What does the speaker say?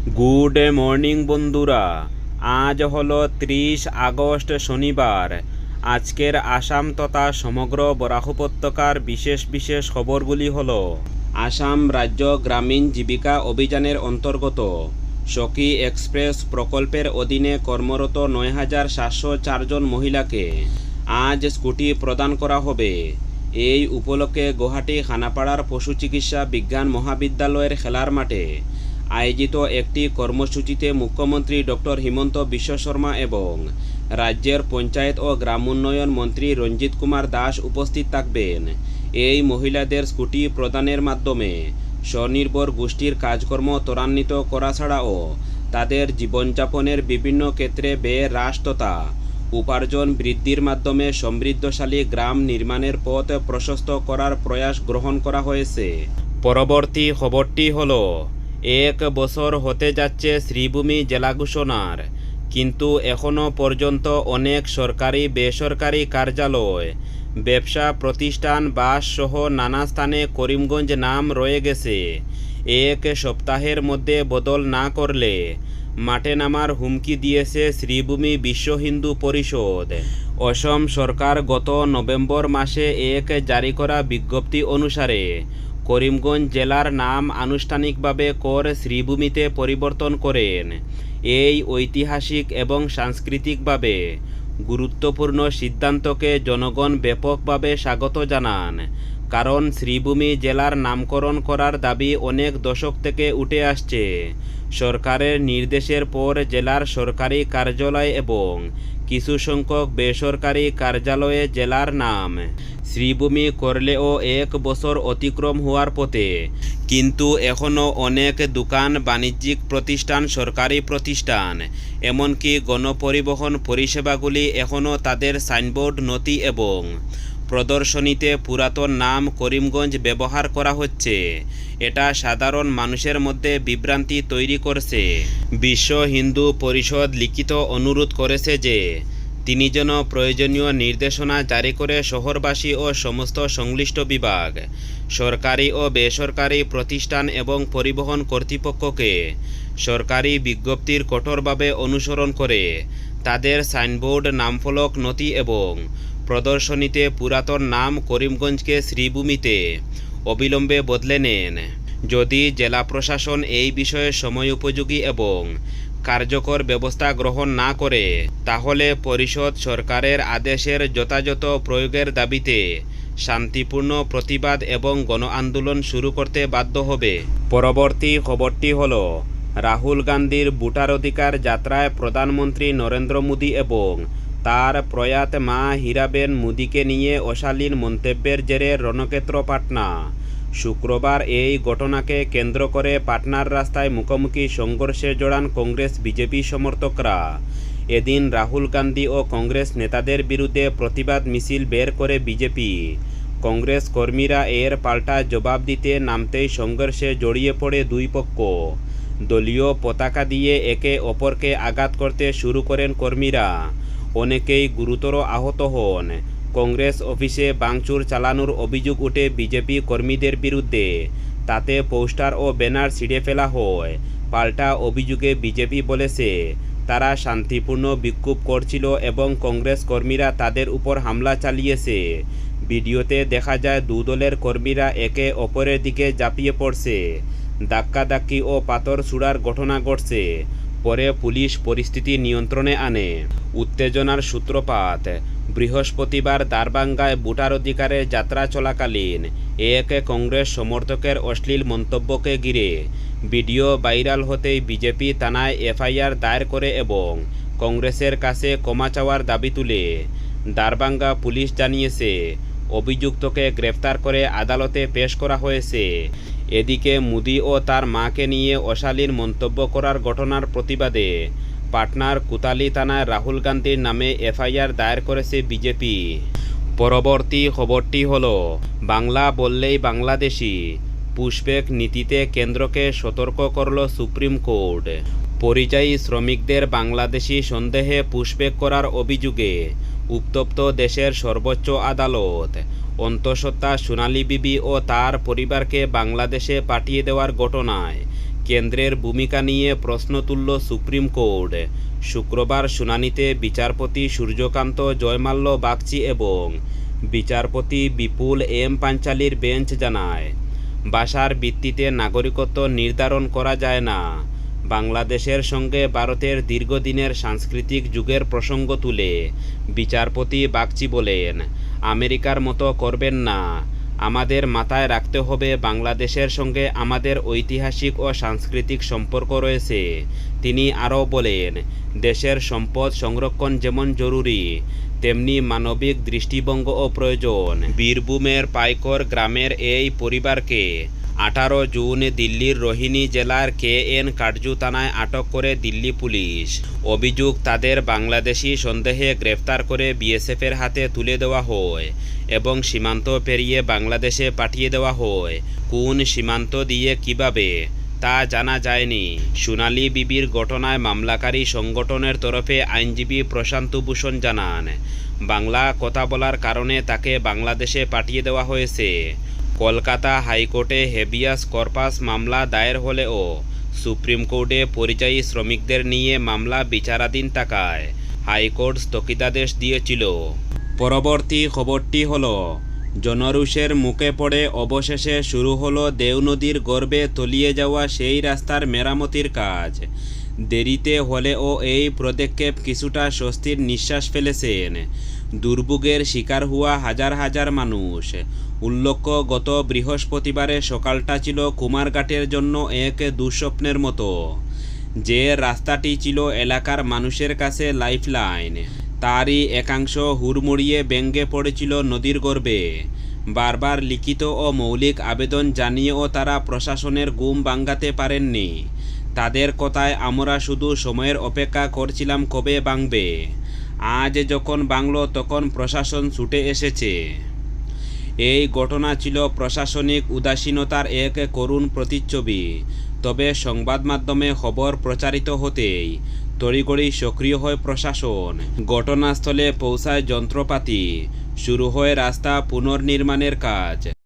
Good morning বন্ধুরা। আজ হলো 30 আগস্ট শনিবার। আজকের আসাম তথা সমগ্র বরাক উপত্যকার বিশেষ বিশেষ খবরগুলি হলো: আসাম রাজ্য গ্রামীণ জীবিকা অভিযানের অন্তর্গত সখী এক্সপ্রেস প্রকল্পের অধীনে কর্মরত ৯,৭০৪ জন মহিলাকে আজ স্কুটি প্রদান করা হবে। এই উপলক্ষে গুয়াহাটি খানাপাড়ার পশু চিকিৎসা বিজ্ঞান মহাবিদ্যালয়ের খেলার মাঠে আয়োজিত একটি কর্মসূচিতে মুখ্যমন্ত্রী ডক্টর হিমন্ত বিশ্ব শর্মা এবং রাজ্যের পঞ্চায়েত ও গ্রাম উন্নয়ন মন্ত্রী রঞ্জিত কুমার দাস উপস্থিত থাকবেন। এই মহিলাদের স্কুটি প্রদানের মাধ্যমে স্বনির্ভর গোষ্ঠীর কাজকর্ম ত্বরান্বিত করা ছাড়াও তাদের জীবনযাপনের বিভিন্ন ক্ষেত্রে ব্যয় হ্রাস তথা উপার্জন বৃদ্ধির মাধ্যমে সমৃদ্ধশালী গ্রাম নির্মাণের পথ প্রশস্ত করার প্রয়াস গ্রহণ করা হয়েছে। পরবর্তী খবরটি হলো: 1 বছর হতে যাচ্ছে শ্রীভূমি জেলা ঘোষণার, কিন্তু এখনও পর্যন্ত অনেক সরকারি বেসরকারি কার্যালয়, ব্যবসা প্রতিষ্ঠান, বাস সহ নানা স্থানে করিমগঞ্জ নাম রয়ে গেছে। 1 সপ্তাহের মধ্যে বদল না করলে মাঠে নামার হুমকি দিয়েছে শ্রীভূমি বিশ্ব হিন্দু পরিষদ। অসম সরকার গত নভেম্বর মাসে এক জারি করা বিজ্ঞপ্তি অনুসারে করিমগঞ্জ জেলার নাম আনুষ্ঠানিকভাবে কর শ্রীভূমিতে পরিবর্তন করেন। এই ঐতিহাসিক এবং সাংস্কৃতিকভাবে গুরুত্বপূর্ণ সিদ্ধান্তকে জনগণ ব্যাপকভাবে স্বাগত জানান, কারণ শ্রীভূমি জেলার নামকরণ করার দাবি অনেক দশক থেকে উঠে আসছে। সরকারের নির্দেশের পর জেলার সরকারি কার্যালয় এবং কিছু সংখ্যক বেসরকারি কার্যালয়ে জেলার নাম শ্রীভূমি করলেও 1 বছর অতিক্রম হওয়ার পথে, কিন্তু এখনও অনেক দোকান, বাণিজ্যিক প্রতিষ্ঠান, সরকারি প্রতিষ্ঠান, এমনকি গণপরিবহন পরিষেবাগুলি এখনও তাদের সাইনবোর্ড, নথি এবং প্রদর্শনীতে পুরাতন নাম করিমগঞ্জ ব্যবহার করা হচ্ছে। এটা সাধারণ মানুষের মধ্যে বিভ্রান্তি তৈরি করছে। বিশ্ব হিন্দু পরিষদ লিখিত অনুরোধ করেছে যে তিনি যেন প্রয়োজনীয় নির্দেশনা জারি করে শহরবাসী ও সমস্ত সংশ্লিষ্ট বিভাগ, সরকারি ও বেসরকারি প্রতিষ্ঠান এবং পরিবহন কর্তৃপক্ষকে সরকারি বিজ্ঞপ্তির কঠোরভাবে অনুসরণ করে তাদের সাইনবোর্ড, নামফলক, নথি এবং প্রদর্শনীতে পুরাতন নাম করিমগঞ্জকে শ্রীভূমিতে অবিলম্বে বদলে নেন। যদি জেলা প্রশাসন এই বিষয়ে সময়োপযোগী এবং কার্যকর ব্যবস্থা গ্রহণ না করে, তাহলে পরিষদ সরকারের আদেশের যথাযথ প্রয়োগের দাবিতে শান্তিপূর্ণ প্রতিবাদ এবং গণ আন্দোলন শুরু করতে বাধ্য হবে। পরবর্তী খবরটি হল: রাহুল গান্ধীর ভোটার অধিকার যাত্রায় প্রধানমন্ত্রী নরেন্দ্র মোদী এবং তার প্রয়াত মা হীরাবেন মোদীকে নিয়ে অশালীন মন্তব্যের জেরে রণক্ষেত্র পাটনা। শুক্রবার এই ঘটনাকে কেন্দ্র করে পাটনার রাস্তায় মুখোমুখি সংঘর্ষে জড়ান কংগ্রেস বিজেপি সমর্থকরা। এদিন রাহুল গান্ধী ও কংগ্রেস নেতাদের বিরুদ্ধে প্রতিবাদ মিছিল বের করে বিজেপি। কংগ্রেস কর্মীরা এর পাল্টা জবাব দিতে নামতেই সংঘর্ষে জড়িয়ে পড়ে দুই পক্ষ। দলীয় পতাকা দিয়ে একে অপরকে আঘাত করতে শুরু করেন কর্মীরা। অনেকেই গুরুতর আহত হন। কংগ্রেস অফিসে ভাঙচুর চালানোর অভিযোগ উঠে বিজেপি কর্মীদের বিরুদ্ধে। তাতে পোস্টার ও ব্যানার ছিঁড়ে ফেলা হয়। পাল্টা অভিযোগে বিজেপি বলেছে তারা শান্তিপূর্ণ বিক্ষোভ করছিল এবং কংগ্রেস কর্মীরা তাদের উপর হামলা চালিয়েছে। ভিডিওতে দেখা যায় দলের কর্মীরা একে অপরের দিকে ঝাঁপিয়ে পড়ছে। ধাক্কাধাক্কি ও পাথর ছোড়ার ঘটনা ঘটছে। পরে পুলিশ পরিস্থিতি নিয়ন্ত্রণে আনে। উত্তেজনার সূত্রপাত: বৃহস্পতিবার দারভাঙ্গায় ভোটার অধিকারের যাত্রা চলাকালীন এক কংগ্রেস সমর্থকের অশ্লীল মন্তব্যকে ঘিরে ভিডিও ভাইরাল হতেই বিজেপি থানায় এফআইআর দায়ের করে এবং কংগ্রেসের কাছে ক্ষমা চাওয়ার দাবি তুলে। দারভাঙ্গা পুলিশ জানিয়েছে অভিযুক্তকে গ্রেফতার করে আদালতে পেশ করা হয়েছে। এদিকে মোদী ও তার মাকে নিয়ে অশালীন মন্তব্য করার ঘটনার প্রতিবাদে পাটনার কোতালি থানায় রাহুল গান্ধীর নামে এফআইআর দায়ের করেছে বিজেপি। পরবর্তী খবরটি হল: বাংলা বললেই বাংলাদেশি, পুশব্যাক নীতিতে কেন্দ্রকে সতর্ক করল সুপ্রিম কোর্ট। পরিযায়ী শ্রমিকদের বাংলাদেশি সন্দেহে পুশব্যাক করার অভিযোগে উত্তপ্ত দেশের সর্বোচ্চ আদালত অন্তঃসত্ত্বা সোনালী বিবি ও তার পরিবারকে বাংলাদেশে পাঠিয়ে দেওয়ার ঘটনায় কেন্দ্রের ভূমিকা নিয়ে প্রশ্ন তুলল সুপ্রিম কোর্ট। শুক্রবার শুনানিতে বিচারপতি সূর্যকান্ত জয়মাল্য বাগচি এবং বিচারপতি বিপুল এম পাঞ্চালির বেঞ্চ জানায়, ভাষার ভিত্তিতে নাগরিকত্ব নির্ধারণ করা যায় না। বাংলাদেশের সঙ্গে ভারতের দীর্ঘদিনের সাংস্কৃতিক যুগের প্রসঙ্গ তুলে বিচারপতি বাগচি বলেন, আমেরিকার মতো করবেন না। আমাদের মাথায় রাখতে হবে বাংলাদেশের সঙ্গে আমাদের ঐতিহাসিক ও সাংস্কৃতিক সম্পর্ক রয়েছে। তিনি আরও বলেন, দেশের সম্পদ সংরক্ষণ যেমন জরুরি, তেমনি মানবিক দৃষ্টিভঙ্গও প্রয়োজন। বীরভূমের পাইকর গ্রামের এই পরিবারকে 18 জুন দিল্লির রোহিণী জেলার KN কাটজু থানায় আটক করে দিল্লি পুলিশ। অভিযোগ, তাদের বাংলাদেশি সন্দেহে গ্রেফতার করে বিএসএফের হাতে তুলে দেওয়া হয় এবং সীমান্ত পেরিয়ে বাংলাদেশে পাঠিয়ে দেওয়া হয়। কোন সীমান্ত দিয়ে কিভাবে তা জানা যায়নি। সোনালী বিবির ঘটনায় মামলাকারী সংগঠনের তরফে আইনজীবী প্রশান্ত ভূষণ জানান, বাংলা কথা বলার কারণে তাকে বাংলাদেশে পাঠিয়ে দেওয়া হয়েছে। কলকাতা হাইকোর্টে হেবিয়াস কর্পাস মামলা দায়ের হলেও সুপ্রিম কোর্টে পরিযায়ী শ্রমিকদের নিয়ে মামলা বিচারাধীন থাকায় হাইকোর্ট স্থগিতাদেশ দিয়েছিল। পরবর্তী খবরটি হলো, জনরোষের মুখে পড়ে অবশেষে শুরু হলো দেও নদীর গর্ভে তলিয়ে যাওয়া সেই রাস্তার মেরামতির কাজ। দেরিতে হলেও এই পদক্ষেপ কিছুটা স্বস্তির নিঃশ্বাস ফেলেছেন দুর্ভোগের শিকার হওয়া হাজার হাজার মানুষ। উল্লেখ্য, গত বৃহস্পতিবারে সকালটা ছিল কুমারঘাটের জন্য এক দুঃস্বপ্নের মতো। যে রাস্তাটি ছিল এলাকার মানুষের কাছে লাইফলাইন, তারই একাংশ হুড়মুড়িয়ে ভেঙে পড়েছিল নদীর গর্ভে। বারবার লিখিত ও মৌলিক আবেদন জানিয়েও তারা প্রশাসনের ঘুম ভাঙাতে পারেননি। তাদের কথায়, আমরা শুধু সময়ের অপেক্ষা করছিলাম কবে ভাঙবে। আজ যখন ভাঙল তখন প্রশাসন ছুটে এসেছে। এই ঘটনা ছিল প্রশাসনিক উদাসীনতার এক করুণ প্রতিচ্ছবি। তবে সংবাদ মাধ্যমে খবর প্রচারিত হতেই তড়িঘড়ি সক্রিয় হয় প্রশাসন। ঘটনাস্থলে পৌঁছায় যন্ত্রপাতি, শুরু হয় রাস্তা পুনর্নির্মাণের কাজ।